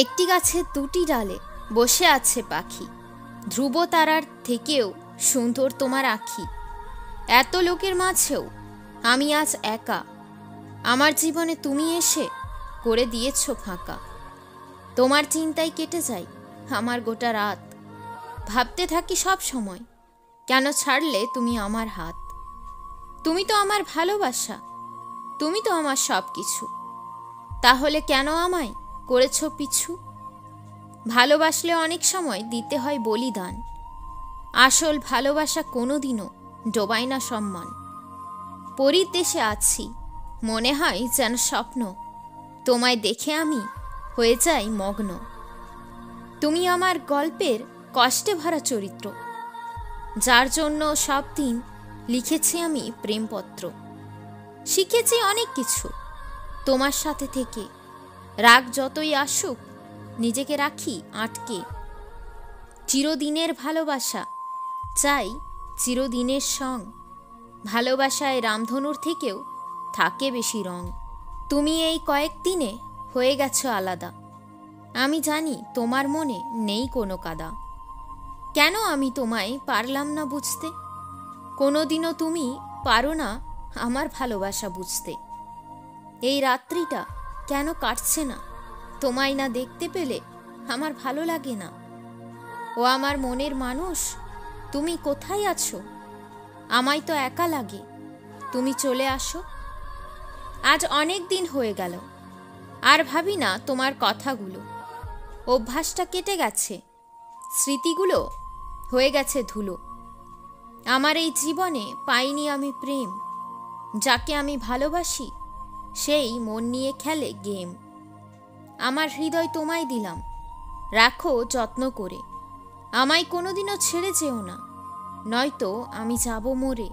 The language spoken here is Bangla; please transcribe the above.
একটি গাছের দুটি ডালে বসে আছে পাখি, ধ্রুব তারার থেকেও সুন্দর তোমার আঁখি। এত লোকের মাঝেও আমি আজ একা, আমার জীবনে তুমি এসে করে দিয়েছ ফাঁকা। তোমার চিন্তায় কেটে যায় আমার গোটা রাত, ভাবতে থাকি সব সময় কেন ছাড়লে তুমি আমার হাত। তুমি তো আমার ভালোবাসা, তুমি তো আমার সব কিছু, তাহলে কেন আমায় করেছ পিছু? ভালোবাসলে অনেক সময় দিতে হয় বলিদান, আসল ভালোবাসা কোনোদিনও ডোবায় না সম্মান। পরীর দেশে আছি, মনে হয় যেন স্বপ্ন, তোমায় দেখে আমি হয়ে যাই মগ্ন। তুমি আমার গল্পের কষ্টে ভরা চরিত্র, যার জন্য সব দিন লিখেছি আমি প্রেমপত্র। শিখেছি অনেক কিছু তোমার সাথে থেকে, রাগ যতই আসুক নিজেকে রাখি আটকে। চিরদিনের ভালোবাসা চাই, চিরদিনের সং, ভালোবাসায় রামধনুর থেকেও থাকে বেশি রং। তুমি এই কয়েকদিনে হয়ে গেছো আলাদা, আমি জানি তোমার মনে নেই কোনো কাদা। কেন আমি তোমায় পারলাম না বুঝতে, কোনোদিনও তুমি পারো না আমার ভালোবাসা বুঝতে। এই রাত্রিটা কেন কাটছে না, তোমায় না দেখতে পেলে আমার ভালো লাগে না। ও আমার মনের মানুষ, তুমি কোথায় আছো? আমায় তো একা লাগে, তুমি চলে আসো। আজ অনেক দিন হয়ে গেল, আর ভাবি না তোমার কথাগুলো। অভ্যাসটা কেটে গেছে, স্মৃতিগুলো হয়ে গেছে ধুলো। আমার এই জীবনে পাইনি আমি প্রেম, যাকে আমি ভালোবাসি সেই মন নিয়ে খেলে গেম। আমার হৃদয় তোমায় দিলাম, রাখো যত্ন করে, আমায় কোনোদিনও ছেড়ে যেও না, নয়তো আমি যাব মরে।